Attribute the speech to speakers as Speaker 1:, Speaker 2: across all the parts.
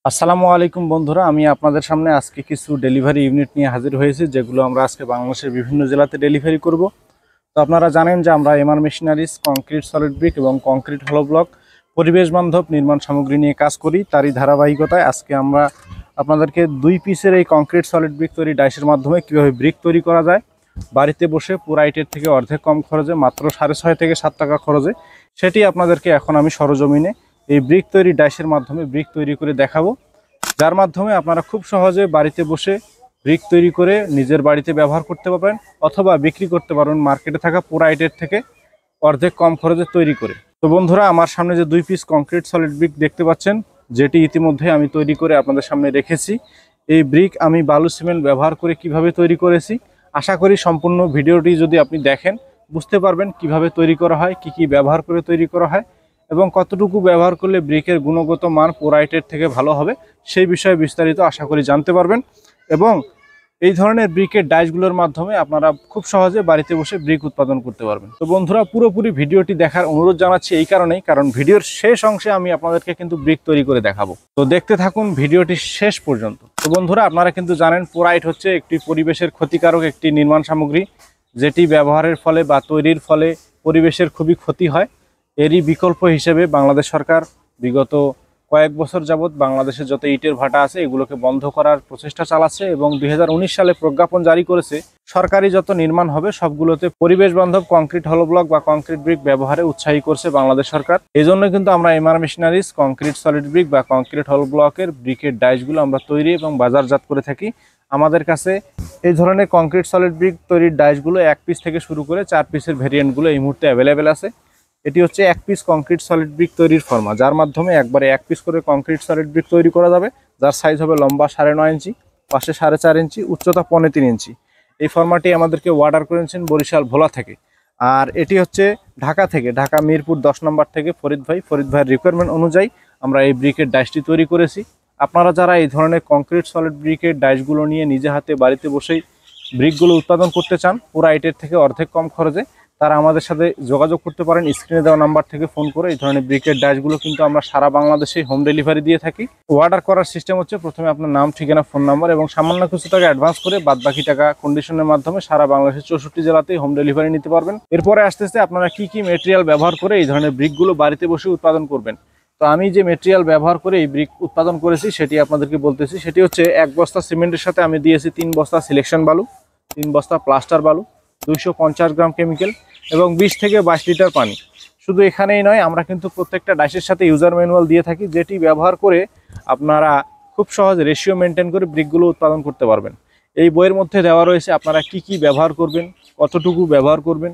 Speaker 1: আসসালামু আলাইকুম বন্ধুরা, আমি আপনাদের সামনে আজকে কিছু ডেলিভারি ইউনিট নিয়ে হাজির হয়েছি, যেগুলো আমরা আজকে বাংলাদেশের বিভিন্ন জেলাতে ডেলিভারি করব। তো আপনারা জানেন যে আমরা MR machineries concrete solid brick এবং কংক্রিট হলো ব্লক পরিবেশ বান্ধব নির্মাণ সামগ্রী নিয়ে কাজ করি। তারই ধারাবাহিকতায় আজকে আমরা আপনাদেরকে 2 পিসের এই কংক্রিট সলিড ব্রিক তৈরি ডাইসের মাধ্যমে কীভাবে ব্রিক তৈরি করা যায় বাড়িতে বসে পুরো আইটের থেকে অর্ধেক কম খরচে, মাত্র 6.5 থেকে 7 টাকা খরচে, সেটি আপনাদেরকে এখন আমি সরজমিনে এই ব্রিক তৈরি ডাইসের মাধ্যমে ব্রিক তৈরি করে দেখাবো, যার মাধ্যমে আপনারা খুব সহজে বাড়িতে বসে ব্রিক তৈরি করে নিজের বাড়িতে ব্যবহার করতে পারবেন অথবা বিক্রি করতে পারবেন মার্কেটে থাকা পুরো আইটের থেকে অর্ধেক কম খরচে তৈরি করে। তো বন্ধুরা, আমার সামনে যে 2 পিস কংক্রিট সলিড ব্রিক দেখতে পাচ্ছেন, যেটি ইতিমধ্যে আমি তৈরি করে আপনাদের সামনে রেখেছি, এই ব্রিক আমি বালু সিমেন্ট ব্যবহার করে কিভাবে তৈরি করেছি। আশা করি সম্পূর্ণ ভিডিওটি যদি আপনি দেখেন বুঝতে পারবেন কিভাবে তৈরি করা হয়, কি ব্যবহার করে তৈরি করা হয় এবং কতটুকু ব্যবহার করলে ব্রিকের গুণগত মান পোরাইটের থেকে ভালো হবে, সেই বিষয়ে বিস্তারিত আশা করি জানতে পারবেন। এবং এই ধরনের ব্রিকের ডাইসগুলোর মাধ্যমে আপনারা খুব সহজে বাড়িতে বসে ব্রিক উৎপাদন করতে পারবেন। তো বন্ধুরা, পুরোপুরি ভিডিওটি দেখার অনুরোধ জানাচ্ছি এই কারণেই, কারণ ভিডিওর শেষ অংশে আমি আপনাদেরকে কিন্তু ব্রিক তৈরি করে দেখাবো। তো দেখতে থাকুন ভিডিওটি শেষ পর্যন্ত। তো বন্ধুরা, আপনারা কিন্তু জানেন পোরাইট হচ্ছে একটি পরিবেশের ক্ষতিকারক একটি নির্মাণ সামগ্রী, যেটি ব্যবহারের ফলে বা তৈরির ফলে পরিবেশের খুবই ক্ষতি হয়। এরই বিকল্প হিসেবে বাংলাদেশ সরকার বিগত কয়েক বছর যাবৎ বাংলাদেশে যত ইটের ভাটা আছে এগুলোকে বন্ধ করার প্রচেষ্টা চালাচ্ছে এবং 2019 সালে প্রজ্ঞাপন জারি করেছে, সরকারি যত নির্মাণ হবে সবগুলোতে পরিবেশ বান্ধব কংক্রিট হলো ব্লক বা কংক্রিট ব্রিক ব্যবহারে উৎসাহী করছে বাংলাদেশ সরকার। এই জন্য কিন্তু আমরা MR machineries concrete solid brick বা কংক্রিট হলো ব্লকের ব্রিকের ডাইসগুলো আমরা তৈরি এবং বাজারজাত করে থাকি। আমাদের কাছে এই ধরনের কংক্রিট সলিড ব্রিক তৈরির ডাইসগুলো 1 পিস থেকে শুরু করে 4 পিসের ভেরিয়েন্টগুলো এই মুহূর্তে অ্যাভেলেবেল আছে। এটি হচ্ছে 1 পিস কংক্রিট সলিড ব্রিক তৈরির ফর্মা, যার মাধ্যমে একবারে 1 পিস করে কংক্রিট সলিড ব্রিক তৈরি করা যাবে, যার সাইজ হবে লম্বা 9.5 ইঞ্চি, পাশে 4.5 ইঞ্চি, উচ্চতা 3.25 ইঞ্চি। এই ফর্মাটি আমাদেরকে অর্ডার করেছেন বরিশাল ভোলা থেকে। আর এটি হচ্ছে ঢাকা থেকে, ঢাকা মিরপুর 10 নম্বর থেকে ফরিদ ভাইয়ের রিকোয়ারমেন্ট অনুযায়ী আমরা এই ব্রিকের ডাইসটি তৈরি করেছি। আপনারা যারা এই ধরনের কংক্রিট সলিড ব্রিকের ডাইসগুলো নিয়ে নিজে হাতে বাড়িতে বসেই ব্রিকগুলো উৎপাদন করতে চান পুরো আইটের থেকে অর্ধেক কম খরচে, তারা আমাদের সাথে যোগাযোগ করতে পারেন। স্ক্রিনে দেওয়া নাম্বার থেকে ফোন করে এই ধরনের ব্রিকের ডাইসগুলো কিন্তু আমরা সারা বাংলাদেশে হোম ডেলিভারি দিয়ে থাকি। অর্ডার করার সিস্টেম হচ্ছে প্রথমে আপনার নাম, ঠিকানা, ফোন নাম্বার এবং সামান্য কিছু টাকা অ্যাডভান্স করে বাদবাকি টাকা কন্ডিশনের মাধ্যমে সারা বাংলাদেশের 64 জেলাতেই হোম ডেলিভারি নিতে পারবেন। এরপরে আসতেছে আপনারা কি মেটেরিয়াল ব্যবহার করে এই ধরনের ব্রিকগুলো বাড়িতে বসে উৎপাদন করবেন। তো আমি যে মেটেরিয়াল ব্যবহার করে এই ব্রিক উৎপাদন করেছি সেটি আপনাদেরকে বলতেছি। সেটি হচ্ছে 1 বস্তা সিমেন্টের সাথে আমি দিয়েছি 3 বস্তা সিলেকশন বালু, 3 বস্তা প্লাস্টার বালু, 250 গ্রাম কেমিক্যাল এবং 20 থেকে 22 লিটার পানি। শুধু এখানেই নয়, আমরা কিন্তু প্রত্যেকটা ডাইসের সাথে ইউজার ম্যানুয়াল দিয়ে থাকি, যেটি ব্যবহার করে আপনারা খুব সহজ রেশিও মেনটেন করে ব্রিকগুলো উৎপাদন করতে পারবেন। এই বইয়ের মধ্যে দেওয়া রয়েছে আপনারা কি ব্যবহার করবেন, কতটুকু ব্যবহার করবেন,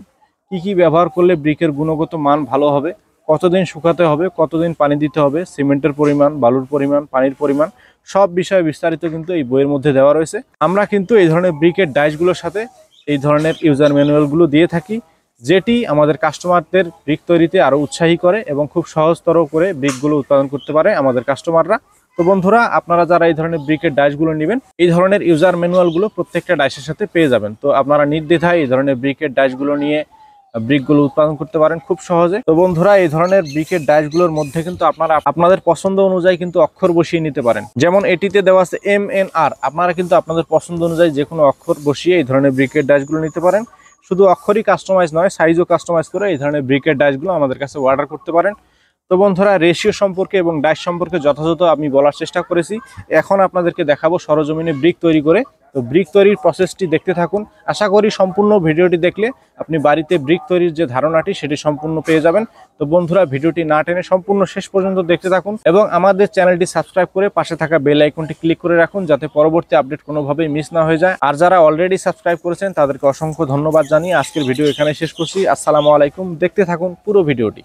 Speaker 1: কি ব্যবহার করলে ব্রিকের গুণগত মান ভালো হবে, কতদিন শুকাতে হবে, কতদিন পানি দিতে হবে, সিমেন্টের পরিমাণ, বালুর পরিমাণ, পানির পরিমাণ, সব বিষয়ে বিস্তারিত কিন্তু এই বইয়ের মধ্যে দেওয়া রয়েছে। আমরা কিন্তু এই ধরনের ব্রিকের ডাইসগুলোর সাথে এই ধরনের ইউজার ম্যানুয়ালগুলো দিয়ে থাকি, যেটি আমাদের কাস্টমারদের ব্রিক তৈরিতে আরও উৎসাহী করে এবং খুব সহজতর করে ব্রিকগুলো উৎপাদন করতে পারে আমাদের কাস্টমাররা। তো বন্ধুরা, আপনারা যারা এই ধরনের ব্রিকের ডাইসগুলো নেবেন, এই ধরনের ইউজার ম্যানুয়ালগুলো প্রত্যেকটা ডাইসের সাথে পেয়ে যাবেন। তো আপনারা নির্দ্বিধায় এই ধরনের ব্রিকের ডাইসগুলো নিয়ে ব্রিকগুলো উৎপাদন করতে পারেন খুব সহজে। তো বন্ধুরা, এই ধরনের ব্রিকের ডাইসগুলোর মধ্যে কিন্তু আপনারা আপনাদের পছন্দ অনুযায়ী কিন্তু অক্ষর বসিয়ে নিতে পারেন। যেমন এটিতে দেওয়া আছে MNR, আপনারা কিন্তু আপনাদের পছন্দ অনুযায়ী যে কোনো অক্ষর বসিয়ে এই ধরনের ব্রিকের ডাইসগুলো নিতে পারেন। শুধু অক্ষরই কাস্টমাইজ নয়, সাইজও কাস্টমাইজ করে এই ধরনের ব্রিকের ডাইসগুলো আমাদের কাছে অর্ডার করতে পারেন। তো বন্ধুরা, রেশিও সম্পর্কে এবং ডাইস সম্পর্কে যথাযথ আমি বলার চেষ্টা করেছি। এখন আপনাদেরকে দেখাবো সরজমিনে ব্রিক তৈরি করে। তো ব্রিক তৈরির প্রসেসটি দেখতে থাকুন। আশা করি সম্পূর্ণ ভিডিওটি দেখলে আপনি বাড়িতে ব্রিক তৈরির যে ধারণাটি সেটি সম্পূর্ণ পেয়ে যাবেন। তো বন্ধুরা, ভিডিওটি না টেনে সম্পূর্ণ শেষ পর্যন্ত দেখতে থাকুন এবং আমাদের চ্যানেলটি সাবস্ক্রাইব করে পাশে থাকা বেল আইকনটি ক্লিক করে রাখুন, যাতে পরবর্তী আপডেট কোনোভাবেই মিস না হয়ে যায়। আর যারা অলরেডি সাবস্ক্রাইব করেছেন তাদেরকে অসংখ্য ধন্যবাদ জানিয়ে আজকের ভিডিও এখানে শেষ করছি। আসসালামু আলাইকুম। দেখতে থাকুন পুরো ভিডিওটি।